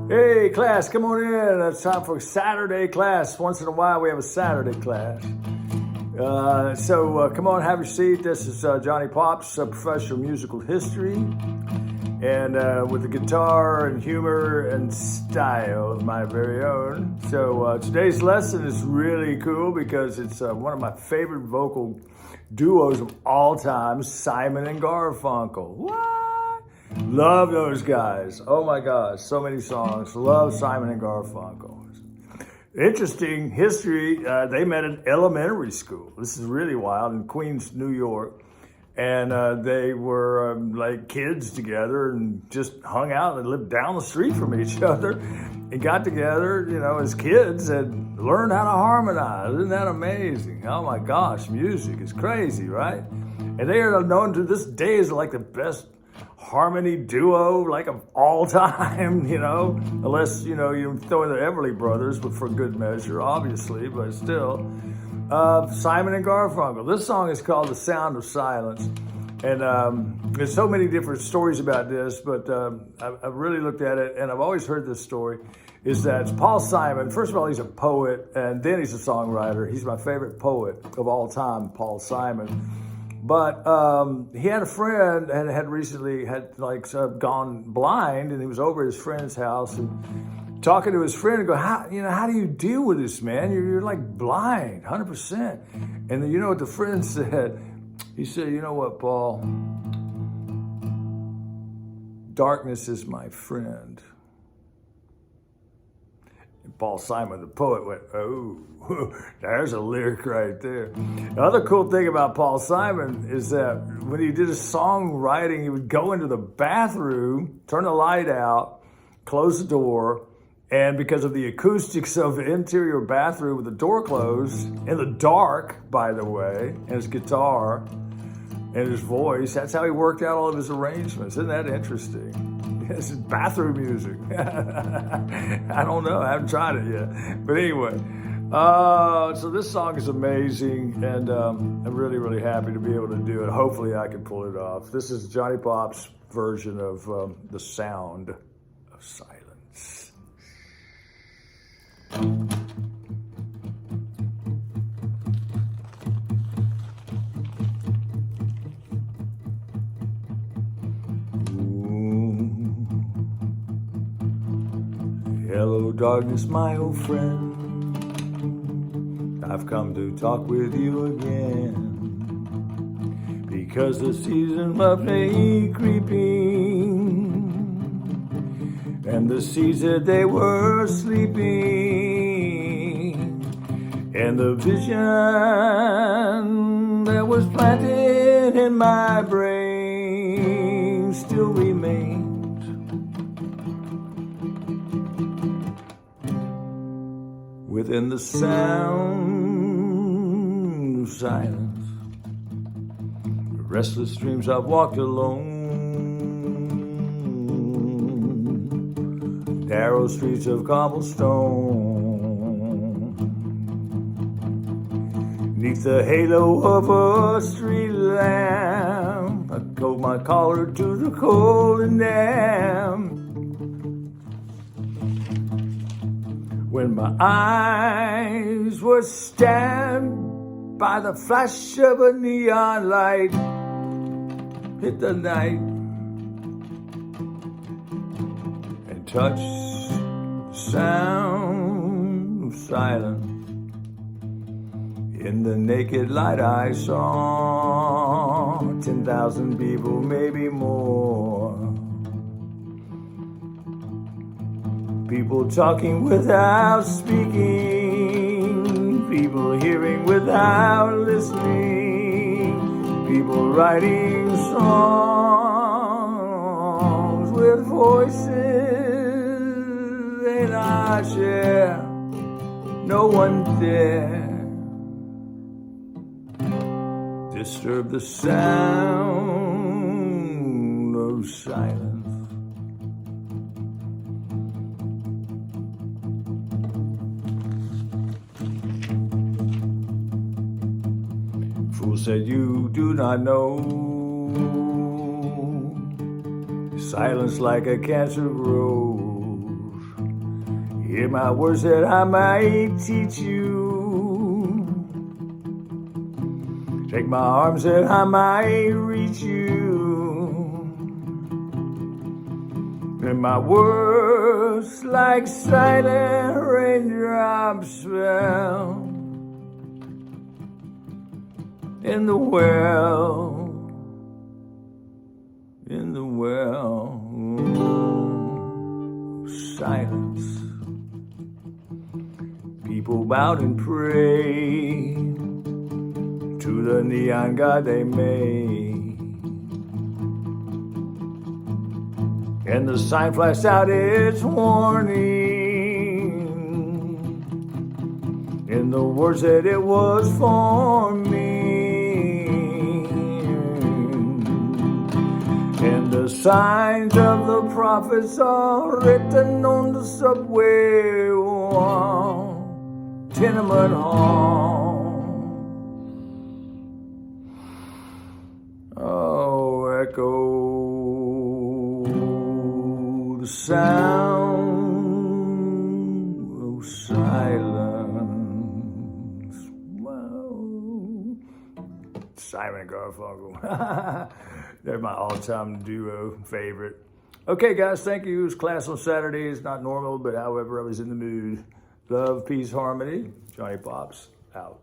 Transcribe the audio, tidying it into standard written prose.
Hey, class, come on in. It's time for Saturday class. Once in a while, we have a Saturday class. So come on, have your seat. This is Johnny Pops, professor of musical history, and with the guitar and humor and style of my very own. So today's lesson is really cool because it's one of my favorite vocal duos of all time, Simon and Garfunkel. What? Love those guys. Oh my gosh, so many songs. Love Simon and Garfunkel. Interesting history. They met in elementary school. This is really wild, in Queens, New York. And they were like kids together and just hung out and lived down the street from each other and got together, you know, as kids and learned how to harmonize. Isn't that amazing? Oh my gosh, music is crazy, right? And they are known to this day as like the best harmony duo, like of all time, you know, unless, you know, you throw in the Everly Brothers, but for good measure, obviously, but still. Simon and Garfunkel. This song is called The Sound of Silence. And there's so many different stories about this, but I've really looked at it, and I've always heard this story, is that it's Paul Simon. First of all, he's a poet, and then he's a songwriter. He's my favorite poet of all time, Paul Simon. But he had a friend and had recently gone blind, and he was over at his friend's house and talking to his friend and go, how do you deal with this, man? You're like blind, 100%. And then you know what the friend said? He said, you know what, Paul? Darkness is my friend. Paul Simon, the poet, went, oh, there's a lyric right there. The other cool thing about Paul Simon is that when he did his songwriting, he would go into the bathroom, turn the light out, close the door, and because of the acoustics of the interior bathroom with the door closed, in the dark, by the way, and his guitar and his voice, that's how he worked out all of his arrangements. Isn't that interesting? This is bathroom music. I don't know. I haven't tried it yet. But anyway, so this song is amazing, and I'm really, really happy to be able to do it. Hopefully I can pull it off. This is Johnny Pop's version of The Sound of Silence. Hello, darkness, my old friend. I've come to talk with you again, because the season of May creeping, and the seeds that they were sleeping, and the vision that was planted in my brain still remains. Within the sound of silence, restless dreams I've walked alone, narrow streets of cobblestone. Neath the halo of a street lamp, I coat my collar to the cold and damp. When my eyes were stabbed by the flash of a neon light, hit the night and touched the sound of silence. In the naked light I saw 10,000 people, maybe more. People talking without speaking, people hearing without listening, people writing songs with voices they not share. No one dare disturb the sound of silence. Fool said you do not know, silence like a cancer grows. Hear my words that I might teach you. Take my arms that I might reach you. And my words like silent raindrops fell in the well. In the well, silence. People bowed and prayed to the neon god they made. And the sign flashed out its warning in the words that it was for me. And the signs of the prophets are written on the subway wall, tenement hall. Oh, echo the sound of silence. Wow. Simon and Garfunkel. They're my all-time duo favorite. Okay, guys, thank you. It was class on Saturdays. Not normal, but however, I was in the mood. Love, peace, harmony. Johnny Pops, out.